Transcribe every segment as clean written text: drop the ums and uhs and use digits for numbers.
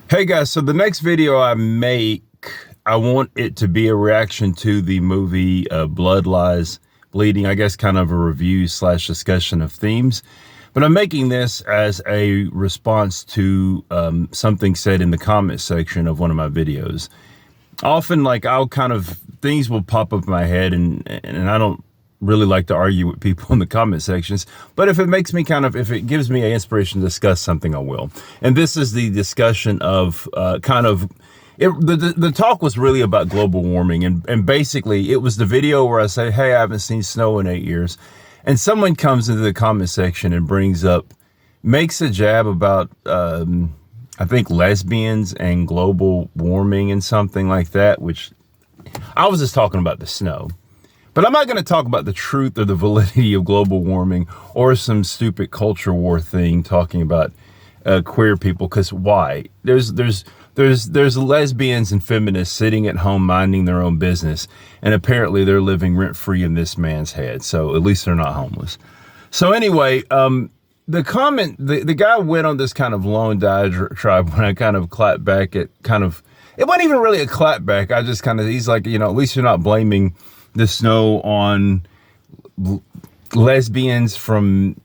Hey guys, so the next video I make, I want it to be a reaction to the movie Blood Lies Bleeding, I guess kind of a review slash discussion of themes. But I'm making this as a response to something said in the comment section of one of my videos. Often, things will pop up in my head and I don't really like to argue with people in the comment sections, but if it makes me if it gives me an inspiration to discuss something, I will. And this is the discussion of the talk was really about global warming, and basically it was the video where I say, hey, I haven't seen snow in 8 years, and someone comes into the comment section and makes a jab about I think lesbians and global warming and something like that, which I was just talking about the snow. But I'm not going to talk about the truth or the validity of global warming or some stupid culture war thing talking about queer people. Because why? There's lesbians and feminists sitting at home minding their own business, and apparently they're living rent free in this man's head. So at least they're not homeless. So anyway, the guy went on this kind of long diatribe when I kind of clapped back at it wasn't even really a clap back. I just he's like, at least you're not blaming the snow on lesbians from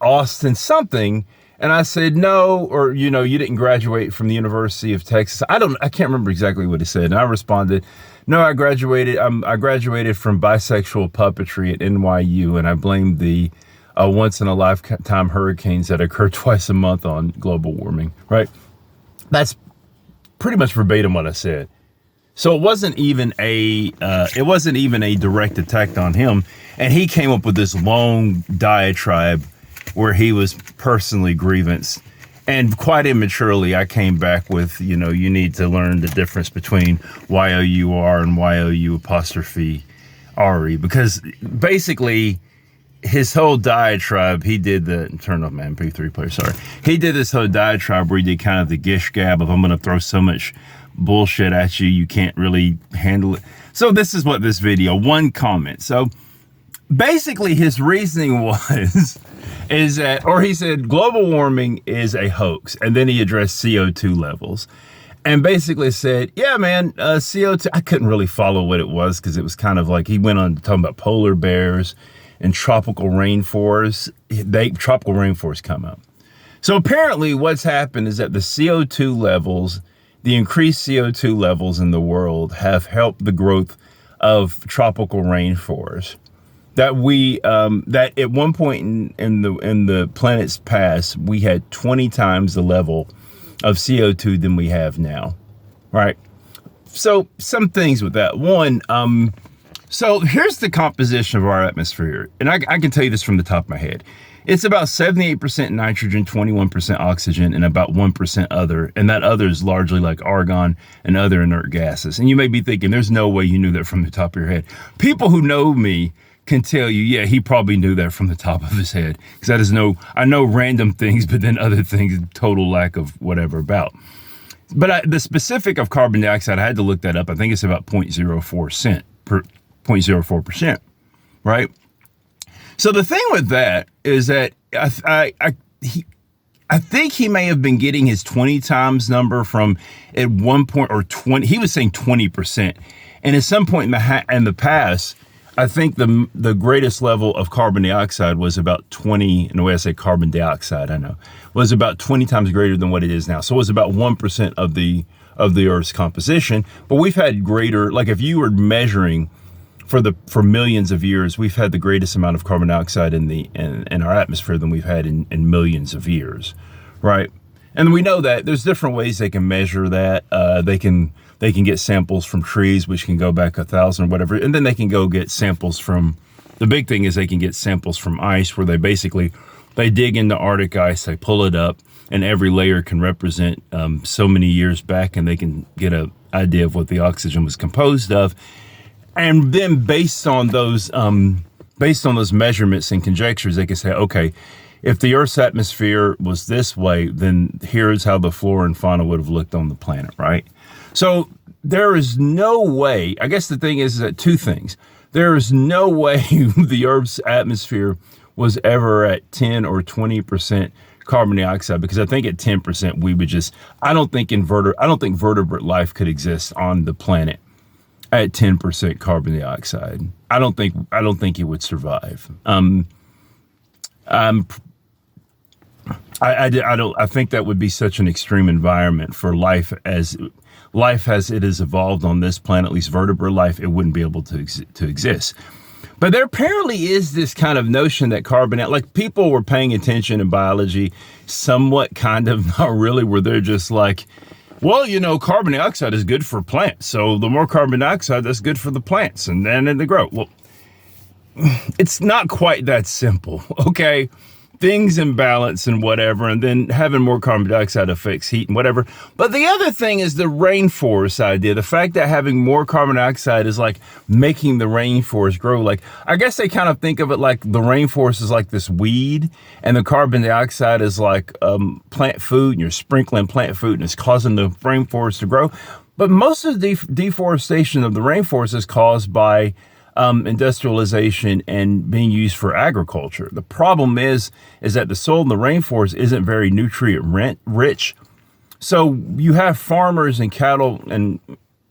Austin something. And I said, no, or, you didn't graduate from the University of Texas. I can't remember exactly what he said. And I responded, no, I graduated from bisexual puppetry at NYU. And I blamed the once in a lifetime hurricanes that occur twice a month on global warming, right? That's pretty much verbatim what I said. So it wasn't even a direct attack on him, and he came up with this long diatribe where he was personally grievance, and quite immaturely I came back with, you need to learn the difference between Y-O-U-R and Y-O-U''re, because basically his whole diatribe, he did turn off my MP3 player, sorry. He did this whole diatribe where he did kind of the gish gab of, I'm going to throw so much bullshit at you, you can't really handle it. So this is what this video, one comment. So basically his reasoning he said global warming is a hoax. And then he addressed CO2 levels and basically said, yeah, man, CO2, I couldn't really follow what it was because it was kind of like he went on to talk about polar bears and tropical rainforests. Tropical rainforests come up. So apparently what's happened is that the increased CO2 levels in the world have helped the growth of tropical rainforests. That at one point in the planet's past, we had 20 times the level of CO2 than we have now, right? So some things with that. One, so here's the composition of our atmosphere, and I can tell you this from the top of my head. It's about 78% nitrogen, 21% oxygen, and about 1% other. And that other is largely like argon and other inert gases. And you may be thinking, there's no way you knew that from the top of your head. People who know me can tell you, yeah, he probably knew that from the top of his head. Because I know random things, but then other things, total lack of whatever about. But the specific of carbon dioxide, I had to look that up. I think it's about 0.04%, right? So the thing with that is that I think he may have been getting his 20 times number from at one point, or 20. He was saying 20%, and at some point in the past, I think the greatest level of carbon dioxide was about 20. And the way I say carbon dioxide, I know, was about 20 times greater than what it is now. So it was about 1% of the Earth's composition. But we've had greater, like if you were measuring for millions of years, we've had the greatest amount of carbon dioxide in our atmosphere than we've had in millions of years, right? And we know that there's different ways they can measure that. They can get samples from trees, which can go back 1,000 or whatever, and then they can go get samples from. The big thing is they can get samples from ice, where they dig into Arctic ice, they pull it up, and every layer can represent so many years back, and they can get an idea of what the oxygen was composed of. And then based on those measurements and conjectures, they can say, okay, if the Earth's atmosphere was this way, then here's how the flora and fauna would have looked on the planet, right? So there is no way, I guess the thing is that two things. There is no way the Earth's atmosphere was ever at 10 or 20% carbon dioxide, because I think at 10% we would just, I don't think vertebrate life could exist on the planet at 10% carbon dioxide. I don't think it would survive. I think that would be such an extreme environment for life as it has evolved on this planet, at least vertebrate life. It wouldn't be able to exist. But there apparently is this kind of notion that like people were paying attention in biology, somewhat, kind of, not really, where they're just like, well, carbon dioxide is good for plants. So the more carbon dioxide, that's good for the plants, and then they grow. Well, it's not quite that simple, okay? Things in balance and whatever, and then having more carbon dioxide affects heat and whatever. But the other thing is the rainforest idea. The fact that having more carbon dioxide is like making the rainforest grow. Like, I guess they kind of think of it like the rainforest is like this weed, and the carbon dioxide is like plant food, and you're sprinkling plant food, and it's causing the rainforest to grow. But most of the deforestation of the rainforest is caused by industrialization and being used for agriculture. The problem is that the soil in the rainforest isn't very nutrient rich. So you have farmers and cattle and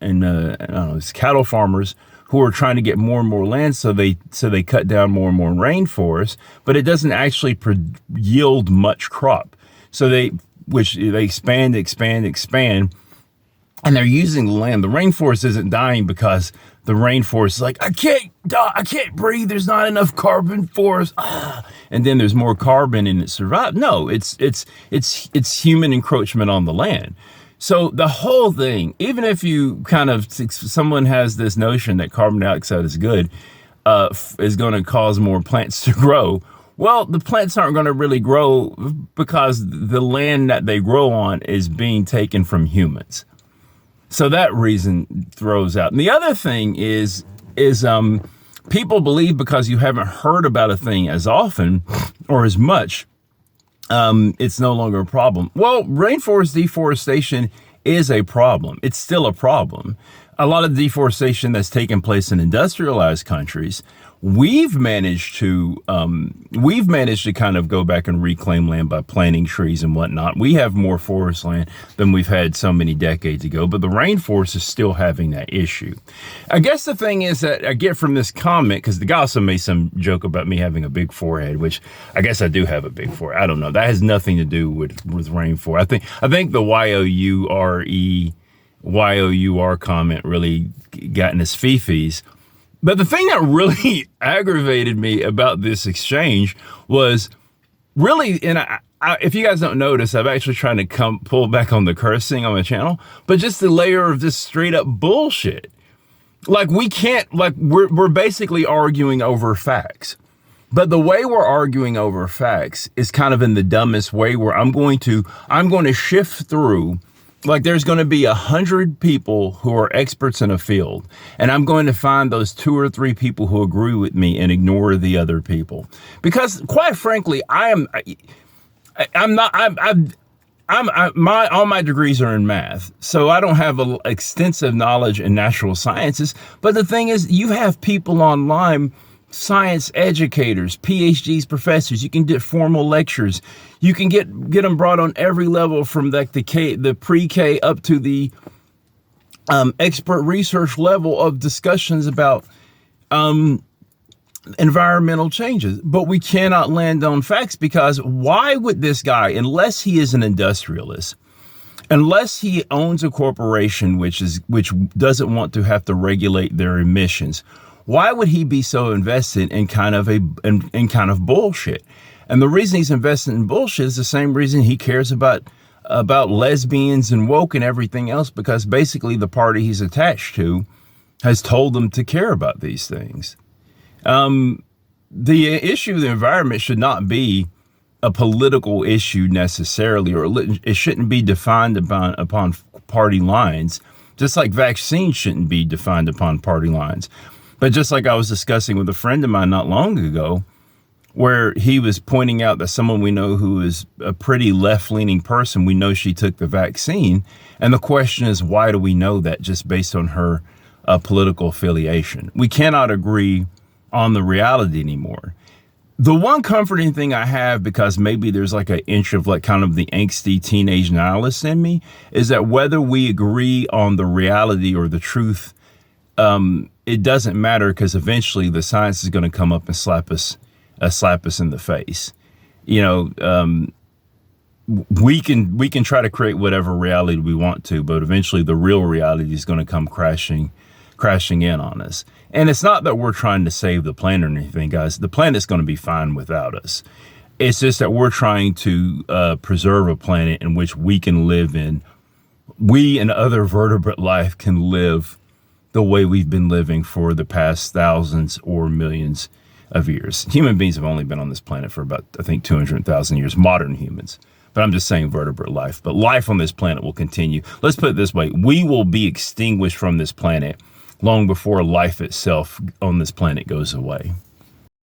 I don't know, it's cattle farmers who are trying to get more and more land, so they cut down more and more rainforest, but it doesn't actually yield much crop. So they expand, and they're using the land. The rainforest isn't dying because the rainforest is like, I can't breathe. There's not enough carbon for us. And then there's more carbon and it survives. No, it's human encroachment on the land. So the whole thing, even if you someone has this notion that carbon dioxide is good, is going to cause more plants to grow. Well, the plants aren't going to really grow because the land that they grow on is being taken from humans. So that reason throws out. And the other thing is people believe because you haven't heard about a thing as often or as much, it's no longer a problem. Well, rainforest deforestation is a problem. It's still a problem. A lot of deforestation that's taken place in industrialized countries, we've managed to kind of go back and reclaim land by planting trees and whatnot. We have more forest land than we've had so many decades ago, but the rainforest is still having that issue. I guess the thing is that I get from this comment, because the guy also made some joke about me having a big forehead, which I guess I do have a big forehead. I don't know. That has nothing to do with rainforest. I think the YOUR comment really got in his fifis. But the thing that really aggravated me about this exchange was really, and if you guys don't notice, I'm actually trying to pull back on the cursing on my channel, but just the layer of this straight up bullshit. Like we're basically arguing over facts. But the way we're arguing over facts is kind of in the dumbest way, where I'm going to shift through. Like, there's going to be 100 people who are experts in a field, and I'm going to find those 2 or 3 people who agree with me and ignore the other people. Because, quite frankly, all my degrees are in math, so I don't have extensive knowledge in natural sciences. But the thing is, you have people online, science educators, PhDs, professors. You can get formal lectures. You can get them brought on every level, from like the pre-K up to the expert research level of discussions about environmental changes. But we cannot land on facts, because why would this guy, unless he is an industrialist, unless he owns a corporation which doesn't want to have to regulate their emissions, why would he be so invested in kind of bullshit? And the reason he's invested in bullshit is the same reason he cares about lesbians and woke and everything else, because basically the party he's attached to has told them to care about these things. The issue of the environment should not be a political issue necessarily, or it shouldn't be defined upon party lines, just like vaccines shouldn't be defined upon party lines. But just like I was discussing with a friend of mine not long ago, where he was pointing out that someone we know who is a pretty left-leaning person, we know she took the vaccine. And the question is, why do we know that just based on her political affiliation? We cannot agree on the reality anymore. The one comforting thing I have, because maybe there's like an inch of like kind of the angsty teenage nihilist in me, is that whether we agree on the reality or the truth, it doesn't matter, because eventually the science is going to come up and slap us in the face. You know, we can try to create whatever reality we want to, but eventually the real reality is going to come crashing in on us. And it's not that we're trying to save the planet or anything, guys. The planet's going to be fine without us. It's just that we're trying to preserve a planet in which we can live in. We and other vertebrate life can live the way we've been living for the past thousands or millions of years. Human beings have only been on this planet for about, I think, 200,000 years, modern humans. But I'm just saying vertebrate life. But life on this planet will continue. Let's put it this way. We will be extinguished from this planet long before life itself on this planet goes away.